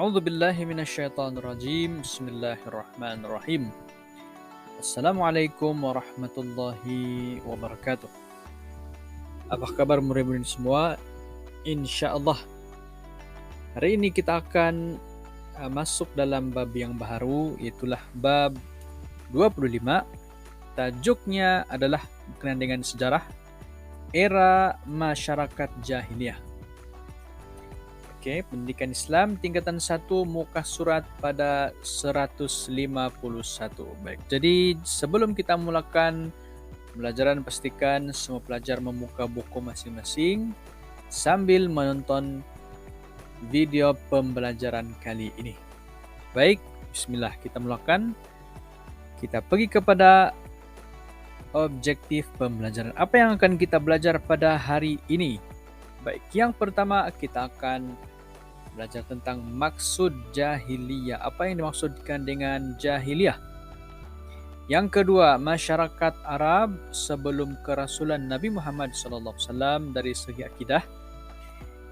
A'udzu billahi minasyaitonir rajim. Bismillahirrahmanirrahim. Assalamualaikum warahmatullahi wabarakatuh. Apa kabar murid-murid semua? Insyaallah hari ini kita akan masuk dalam bab yang baru, itulah bab 25. Tajuknya adalah berkenaan dengan sejarah era masyarakat jahiliyah. Pendidikan Islam tingkatan 1 muka surat pada 151. Baik, jadi sebelum kita mulakan pembelajaran, pastikan semua pelajar membuka buku masing-masing sambil menonton video pembelajaran kali ini. Baik, bismillah, kita mulakan. Kita pergi kepada objektif pembelajaran. Apa yang akan kita belajar pada hari ini? Baik, yang pertama kita akan belajar tentang maksud jahiliyah. Apa yang dimaksudkan dengan jahiliyah? Yang kedua, masyarakat Arab sebelum kerasulan Nabi Muhammad SAW dari segi akidah.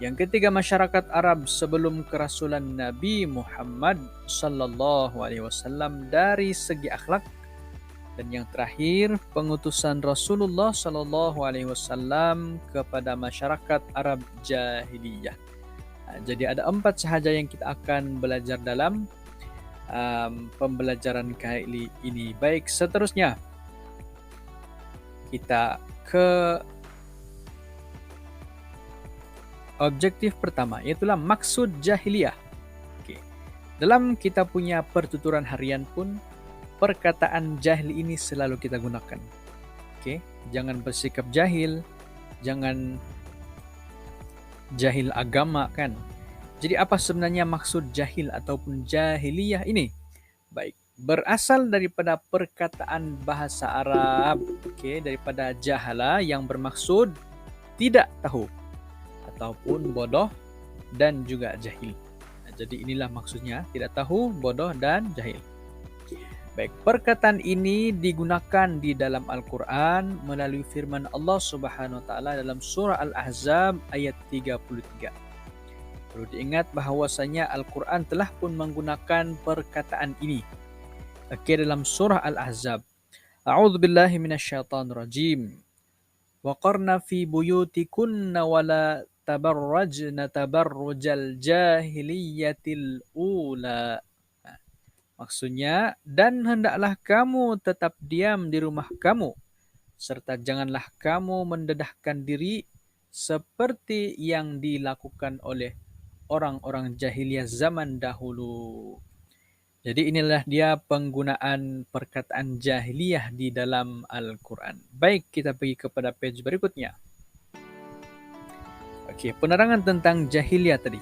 Yang ketiga, masyarakat Arab sebelum kerasulan Nabi Muhammad SAW dari segi akhlak. Dan yang terakhir, pengutusan Rasulullah SAW kepada masyarakat Arab jahiliyah. Jadi ada 4 sahaja yang kita akan belajar dalam pembelajaran kali ini. Baik, seterusnya kita ke objektif pertama, yaitulah maksud jahiliyah. Dalam kita punya pertuturan harian pun perkataan jahil ini selalu kita gunakan. Jangan bersikap jahil, jangan jahil agama kan. Jadi apa sebenarnya maksud jahil ataupun jahiliyah ini? Baik, berasal daripada perkataan bahasa Arab, daripada jahala yang bermaksud tidak tahu ataupun bodoh dan juga jahil. Jadi inilah maksudnya, tidak tahu, bodoh dan jahil. Baik, perkataan ini digunakan di dalam Al-Quran melalui firman Allah Subhanahu wa taala dalam surah Al-Ahzab ayat 33. Perlu diingat bahawasanya Al-Quran telah pun menggunakan perkataan ini. Dalam surah Al-Ahzab. A'udzu billahi minasyaitonir rajim. Wa qarna fi buyutikunna wa la tabarrajna tabarrujal jahiliyatil ula. Maksudnya, dan hendaklah kamu tetap diam di rumah kamu, serta janganlah kamu mendedahkan diri seperti yang dilakukan oleh orang-orang jahiliyah zaman dahulu. Jadi inilah dia penggunaan perkataan jahiliyah di dalam Al-Quran. Baik, kita pergi kepada page berikutnya. Penerangan tentang jahiliyah tadi.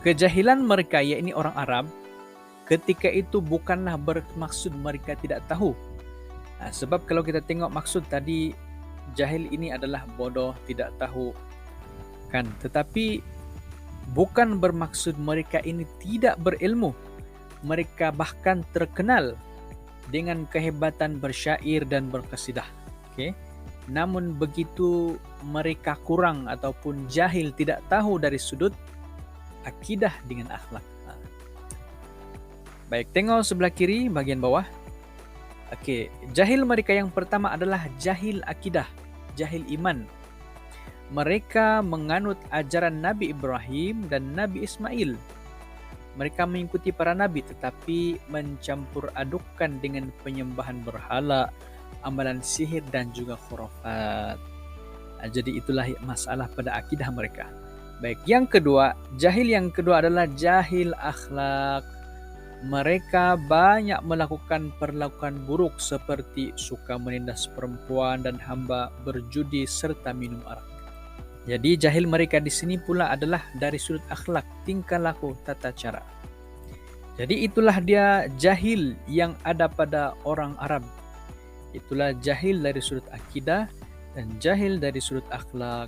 Kejahilan mereka, yakni orang Arab, ketika itu bukanlah bermaksud mereka tidak tahu. Sebab kalau kita tengok maksud tadi, jahil ini adalah bodoh, tidak tahu kan. Tetapi bukan bermaksud mereka ini tidak berilmu. Mereka bahkan terkenal dengan kehebatan bersyair dan berkasidah. Namun begitu mereka kurang ataupun jahil, tidak tahu dari sudut akidah dengan akhlak. Baik, tengok sebelah kiri bagian bawah. Jahil mereka yang pertama adalah jahil akidah, jahil iman. Mereka menganut ajaran Nabi Ibrahim dan Nabi Ismail. Mereka mengikuti para nabi tetapi mencampur adukkan dengan penyembahan berhala, amalan sihir dan juga khurafat. Jadi itulah masalah pada akidah mereka. Baik, yang kedua, jahil yang kedua adalah jahil akhlak. Mereka banyak melakukan perlakuan buruk seperti suka menindas perempuan dan hamba, berjudi serta minum arak. Jadi jahil mereka di sini pula adalah dari sudut akhlak, tingkah laku, tata cara. Jadi itulah dia jahil yang ada pada orang Arab. Itulah jahil dari sudut akidah dan jahil dari sudut akhlak.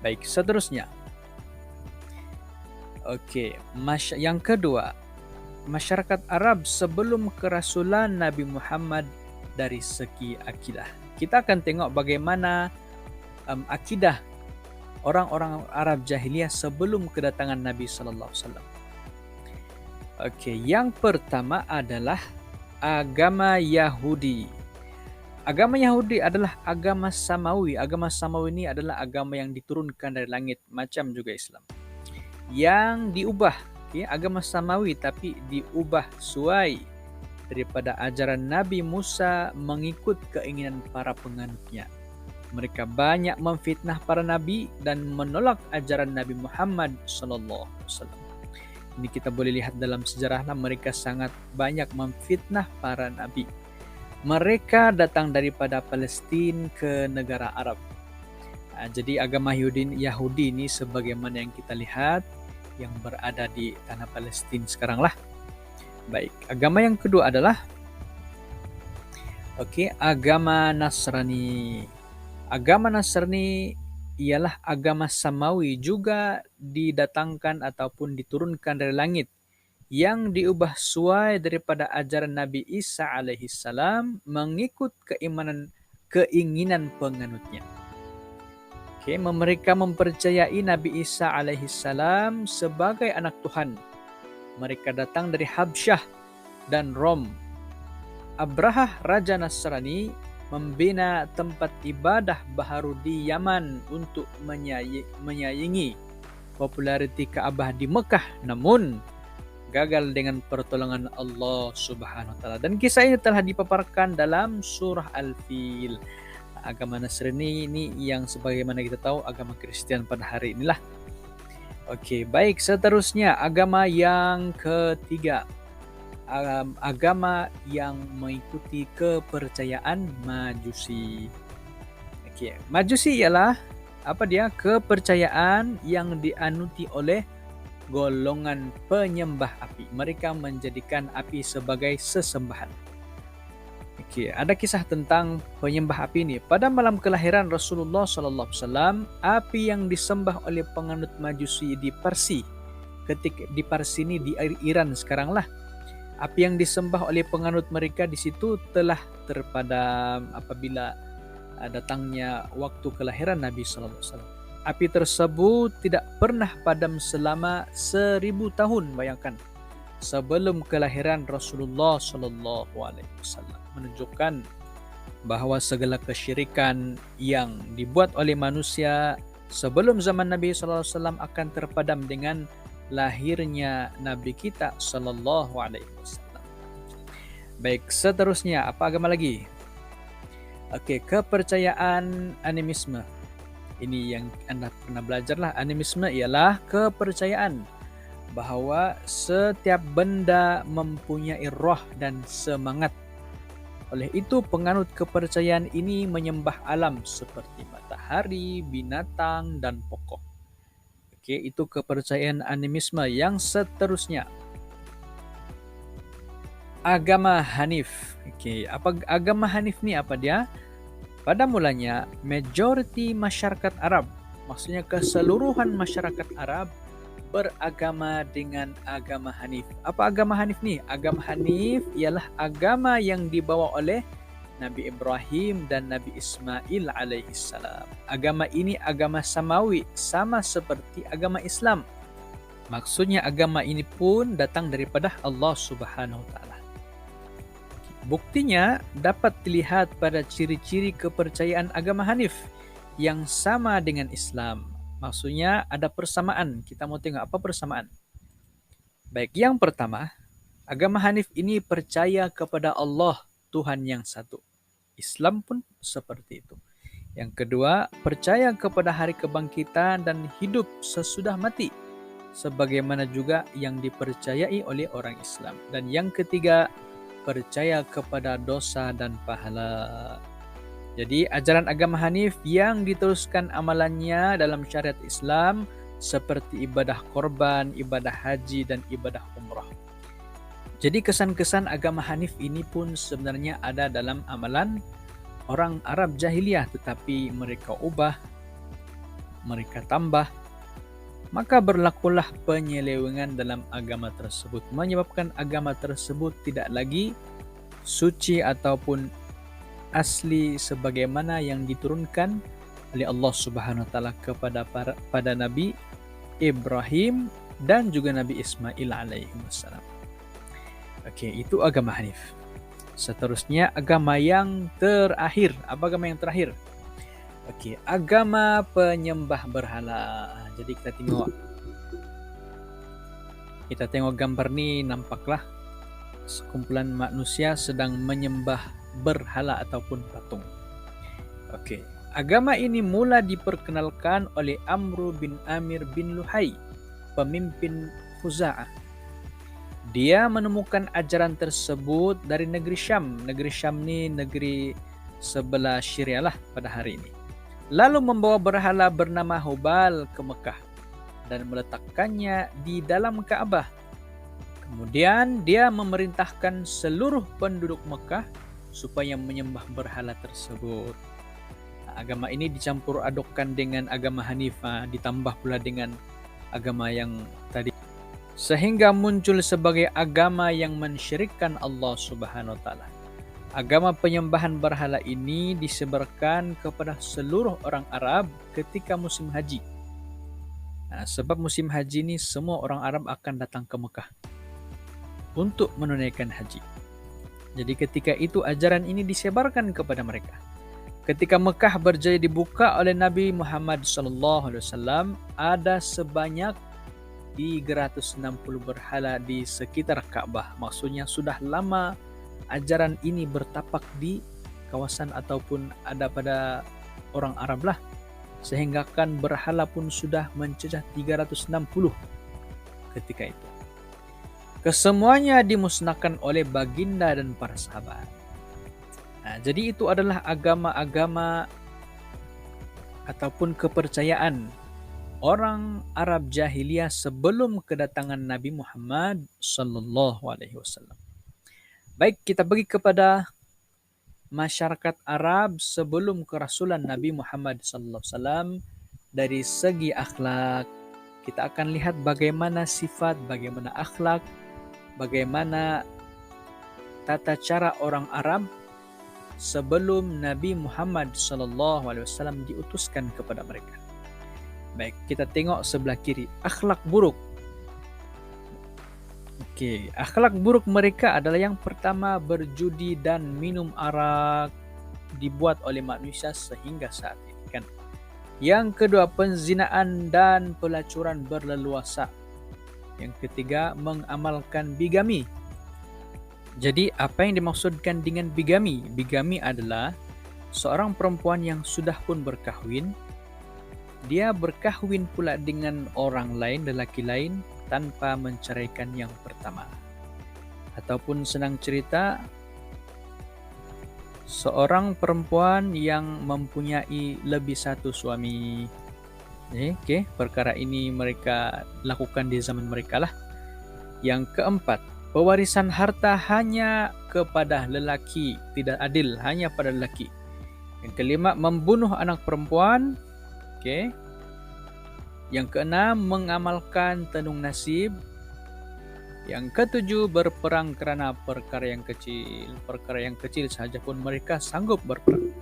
Baik, seterusnya. Yang kedua, masyarakat Arab sebelum kerasulan Nabi Muhammad dari segi akidah. Kita akan tengok bagaimana akidah orang-orang Arab jahiliyah sebelum kedatangan Nabi sallallahu alaihi wasallam. Oke, yang pertama adalah agama Yahudi. Agama Yahudi adalah agama samawi. Agama samawi ini adalah agama yang diturunkan dari langit, macam juga Islam. Yang diubah, agama samawi tapi diubah sesuai daripada ajaran Nabi Musa mengikut keinginan para penganutnya. Mereka banyak memfitnah para nabi dan menolak ajaran Nabi Muhammad sallallahu alaihi wasallam. Ini kita boleh lihat dalam sejarahnya, mereka sangat banyak memfitnah para nabi. Mereka datang daripada Palestin ke negara Arab. Jadi agama Yahudi ini sebagaimana yang kita lihat yang berada di tanah Palestin sekarang lah. Baik, agama yang kedua adalah agama Nasrani. Agama Nasrani ialah agama samawi, juga didatangkan ataupun diturunkan dari langit, yang diubah sesuai daripada ajaran Nabi Isa alaihi salam mengikut keinginan penganutnya. Mereka mempercayai Nabi Isa alaihi salam sebagai anak Tuhan. Mereka datang dari Habsyah dan Rom. Abrahah, raja Nasrani, membina tempat ibadah baharu di Yaman untuk menyaingi populariti Ka'bah di Mekah, namun gagal dengan pertolongan Allah Subhanahu wa taala. Dan kisah ini telah dipaparkan dalam surah Al-Fil. Agama Nasrani ini yang sebagaimana kita tahu agama Kristen pada hari inilah. Baik, seterusnya agama yang ketiga. Agama yang mengikuti kepercayaan Majusi. Majusi ialah kepercayaan yang dianuti oleh golongan penyembah api. Mereka menjadikan api sebagai sesembahan. Ada kisah tentang penyembah api ini. Pada malam kelahiran Rasulullah sallallahu alaihi wasallam, api yang disembah oleh penganut Majusi di Parsi. Ketika di Parsi ini di Iran sekarang lah. Api yang disembah oleh penganut mereka di situ telah terpadam apabila datangnya waktu kelahiran Nabi sallallahu alaihi wasallam. Api tersebut tidak pernah padam selama 1000 tahun, bayangkan. Sebelum kelahiran Rasulullah sallallahu alaihi wasallam, menunjukkan bahawa segala kesyirikan yang dibuat oleh manusia sebelum zaman Nabi sallallahu alaihi wasallam akan terpadam dengan lahirnya Nabi kita sallallahu alaihi wasallam. Baik, seterusnya apa agama lagi? Kepercayaan animisme. Ini yang Anda pernah belajar lah. Animisme ialah kepercayaan bahawa setiap benda mempunyai roh dan semangat. Oleh itu, penganut kepercayaan ini menyembah alam seperti matahari, binatang, dan pokok. Itu kepercayaan animisme. Yang seterusnya, agama Hanif. Agama Hanif ni apa dia? Pada mulanya, majoriti masyarakat Arab, maksudnya keseluruhan masyarakat Arab, beragama dengan agama Hanif. Apa agama Hanif ni? Agama Hanif ialah agama yang dibawa oleh Nabi Ibrahim dan Nabi Ismail alaihi salam. Agama ini agama samawi, sama seperti agama Islam. Maksudnya agama ini pun datang daripada Allah Subhanahu wa taala. Buktinya dapat dilihat pada ciri-ciri kepercayaan agama Hanif yang sama dengan Islam. Maksudnya ada persamaan. Kita mau tengok apa persamaan. Baik, yang pertama, agama Hanif ini percaya kepada Allah, Tuhan yang satu. Islam pun seperti itu. Yang kedua, percaya kepada hari kebangkitan dan hidup sesudah mati, sebagaimana juga yang dipercayai oleh orang Islam. Dan yang ketiga, percaya kepada dosa dan pahala. Jadi ajaran agama Hanif yang diteruskan amalannya dalam syariat Islam seperti ibadah korban, ibadah haji, dan ibadah umrah. Jadi kesan-kesan agama Hanif ini pun sebenarnya ada dalam amalan orang Arab jahiliyah, tetapi mereka ubah, mereka tambah. Maka berlakulah penyelewengan dalam agama tersebut, menyebabkan agama tersebut tidak lagi suci ataupun asli sebagaimana yang diturunkan oleh Allah Subhanahu wa taala pada Nabi Ibrahim dan juga Nabi Ismail alaihi wassalam. Oke, itu agama Hanif. Seterusnya agama yang terakhir. Apa agama yang terakhir? Oke, agama penyembah berhala. Jadi kita tengok gambar ni, nampaklah sekumpulan manusia sedang menyembah berhala ataupun patung. Oke, agama ini mula diperkenalkan oleh Amr bin Amir bin Luhai, pemimpin Khuza'ah. Dia menemukan ajaran tersebut dari negeri Syam. Negeri Syam ni negeri sebelah Syria lah pada hari ini. Lalu membawa berhala bernama Hubal ke Mekah dan meletakkannya di dalam Ka'bah. Kemudian dia memerintahkan seluruh penduduk Mekah supaya menyembah berhala tersebut. Agama ini dicampur adukkan dengan agama Hanifah, ditambah pula dengan agama yang tadi, sehingga muncul sebagai agama yang mensyirikkan Allah Subhanahu wa taala. Agama penyembahan berhala ini disebarkan kepada seluruh orang Arab ketika musim haji. Sebab musim haji ini semua orang Arab akan datang ke Mekah untuk menunaikan haji. Jadi ketika itu ajaran ini disebarkan kepada mereka. Ketika Mekah berjaya dibuka oleh Nabi Muhammad SAW, ada sebanyak 360 berhala di sekitar Ka'bah. Maksudnya sudah lama ajaran ini bertapak di kawasan ataupun ada pada orang Arab lah. Sehingga kan berhala pun sudah mencecah 360 ketika itu. Kesemuanya dimusnahkan oleh baginda dan para sahabat. Jadi itu adalah agama-agama ataupun kepercayaan orang Arab jahiliyah sebelum kedatangan Nabi Muhammad sallallahu alaihi wasallam. Baik, kita pergi kepada masyarakat Arab sebelum kerasulan Nabi Muhammad sallallahu alaihi wasallam. Dari segi akhlak, kita akan lihat bagaimana sifat, bagaimana akhlak, bagaimana tata cara orang Arab sebelum Nabi Muhammad SAW diutuskan kepada mereka. Baik, kita tengok sebelah kiri, akhlak buruk. Oke, akhlak buruk mereka adalah yang pertama, berjudi dan minum arak dibuat oleh manusia sehingga saat ini kan. Yang kedua, penzinaan dan pelacuran berleluasa. Yang ketiga, mengamalkan bigami. Jadi apa yang dimaksudkan dengan bigami? Bigami adalah seorang perempuan yang sudah pun berkahwin, dia berkahwin pula dengan orang lain, lelaki lain, tanpa menceraikan yang pertama. Ataupun senang cerita, seorang perempuan yang mempunyai lebih satu suami. Oke, perkara ini mereka lakukan di zaman mereka lah. Yang keempat, pewarisan harta hanya kepada lelaki, tidak adil, hanya pada lelaki. Yang kelima, membunuh anak perempuan. Oke. Yang keenam, mengamalkan tenung nasib. Yang ketujuh, berperang kerana perkara yang kecil. Perkara yang kecil sahaja pun mereka sanggup berperang.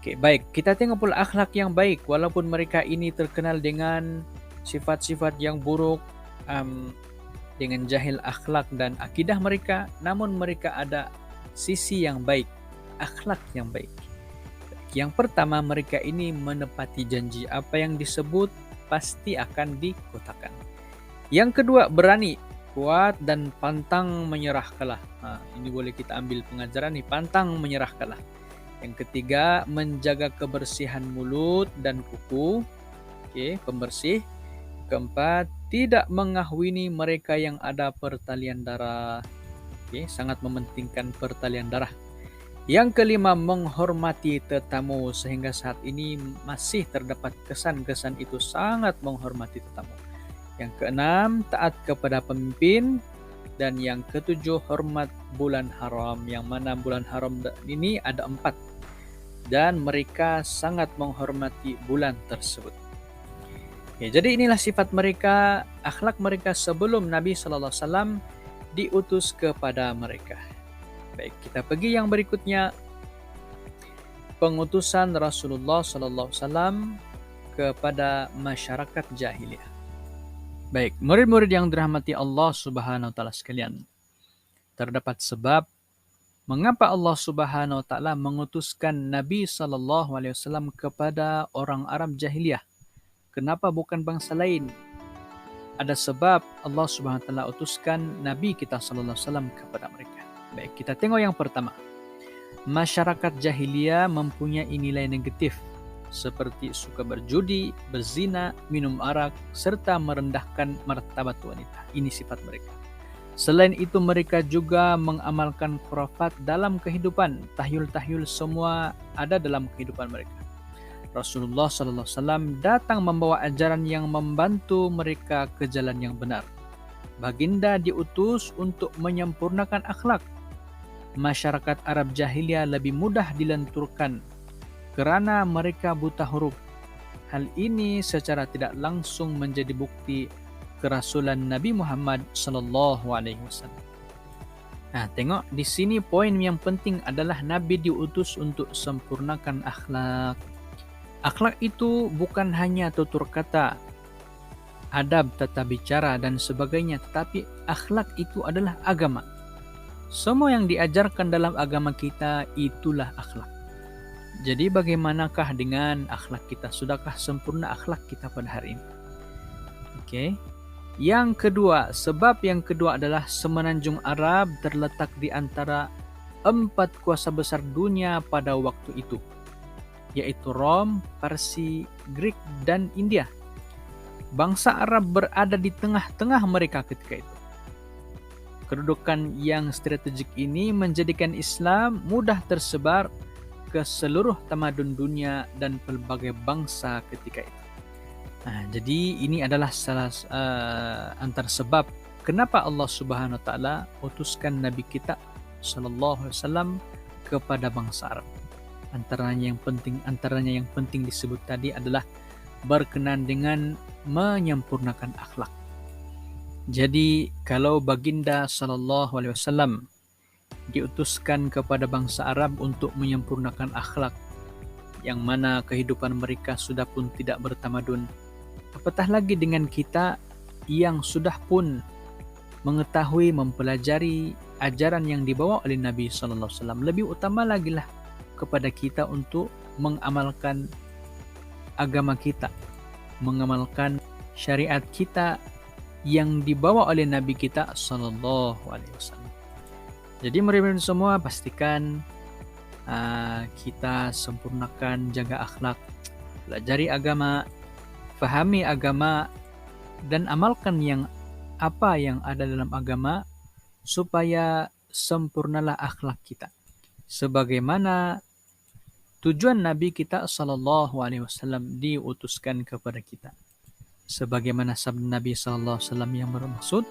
Oke, baik. Kita tengok pula akhlak yang baik. Walaupun mereka ini terkenal dengan sifat-sifat yang buruk, dengan jahil akhlak dan akidah mereka, namun mereka ada sisi yang baik, akhlak yang baik. Yang pertama, mereka ini menepati janji. Apa yang disebut pasti akan dikotakan. Yang kedua, berani, kuat dan pantang menyerah kalah. Ini boleh kita ambil pengajaran nih, pantang menyerah kalah. Yang ketiga, menjaga kebersihan mulut dan kuku. Oke, pembersih. Keempat, tidak mengahwini mereka yang ada pertalian darah. Oke, sangat mementingkan pertalian darah. Yang kelima, menghormati tetamu, sehingga saat ini masih terdapat kesan-kesan itu sangat menghormati tetamu. Yang keenam, taat kepada pemimpin. Dan yang ketujuh, hormat bulan haram, yang mana bulan haram ini ada 4. Dan mereka sangat menghormati bulan tersebut. Ya, jadi inilah sifat mereka, akhlak mereka sebelum Nabi SAW diutus kepada mereka. Baik, kita pergi yang berikutnya. pengutusan Rasulullah sallallahu alaihi wasallam kepada masyarakat jahiliyah. Baik, murid-murid yang dirahmati Allah Subhanahu wa taala sekalian. Terdapat sebab mengapa Allah Subhanahu wa taala mengutuskan Nabi sallallahu alaihi wasallam kepada orang Arab jahiliyah. Kenapa bukan bangsa lain? Ada sebab Allah Subhanahu wa taala utuskan Nabi kita sallallahu alaihi wasallam kepada mereka. Baik, kita tengok yang pertama. Masyarakat jahiliyah mempunyai nilai negatif seperti suka berjudi, berzina, minum arak, serta merendahkan martabat wanita. Ini sifat mereka. Selain itu mereka juga mengamalkan khurafat dalam kehidupan. Tahyul-tahyul semua ada dalam kehidupan mereka. Rasulullah SAW datang membawa ajaran yang membantu mereka ke jalan yang benar. Baginda diutus untuk menyempurnakan akhlak. Masyarakat Arab jahiliyah lebih mudah dilenturkan kerana mereka buta huruf. Hal ini secara tidak langsung menjadi bukti kerasulan Nabi Muhammad sallallahu alaihi wasallam. Nah, tengok di sini poin yang penting adalah Nabi diutus untuk sempurnakan akhlak. Akhlak itu bukan hanya tutur kata, adab, tata bicara dan sebagainya, tetapi akhlak itu adalah agama. Semua yang diajarkan dalam agama kita itulah akhlak. Jadi bagaimanakah dengan akhlak kita? Sudahkah sempurna akhlak kita pada hari ini? Oke. Yang kedua, sebab yang kedua adalah semenanjung Arab terletak di antara 4 kuasa besar dunia pada waktu itu, yaitu Rom, Parsi, Greek, dan India. Bangsa Arab berada di tengah-tengah mereka ketika itu. Kedudukan yang strategik ini menjadikan Islam mudah tersebar ke seluruh tamadun dunia dan pelbagai bangsa ketika itu. Nah, jadi ini adalah salah antara sebab kenapa Allah Subhanahu wa taala utuskan Nabi kita sallallahu alaihi wasallam kepada bangsa Arab. Antaranya yang penting disebut tadi adalah berkenan dengan menyempurnakan akhlak. Jadi kalau baginda sallallahu alaihi wasallam diutuskan kepada bangsa Arab untuk menyempurnakan akhlak, yang mana kehidupan mereka sudah pun tidak bertamadun, apatah lagi dengan kita yang sudah pun mengetahui, mempelajari ajaran yang dibawa oleh Nabi sallallahu alaihi wasallam. Lebih utama lagi lah kepada kita untuk mengamalkan agama kita, mengamalkan syariat kita yang dibawa oleh Nabi kita sallallahu alaihi wasallam. Jadi murid-murid semua, pastikan kita sempurnakan, jaga akhlak, pelajari agama, fahami agama, dan amalkan apa yang ada dalam agama supaya sempurnalah akhlak kita. Sebagaimana tujuan Nabi kita sallallahu alaihi wasallam diutuskan kepada kita. Sebagaimana sabda Nabi sallallahu alaihi wasallam yang bermaksud,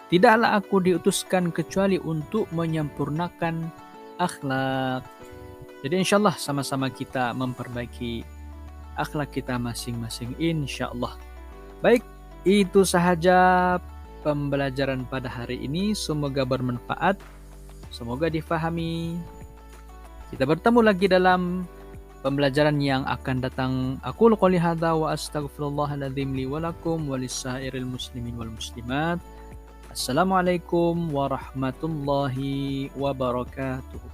tidaklah aku diutuskan kecuali untuk menyempurnakan akhlak. Jadi insyaAllah sama-sama kita memperbaiki akhlak kita masing-masing, insyaAllah. Baik, itu sahaja pembelajaran pada hari ini. Semoga bermanfaat, semoga difahami. Kita bertemu lagi dalam pembelajaran yang akan datang. Aku qouli hadza wa astaghfirullahaladzim li wa lakum wa lissairil muslimin wal muslimat. Assalamualaikum warahmatullahi wabarakatuh.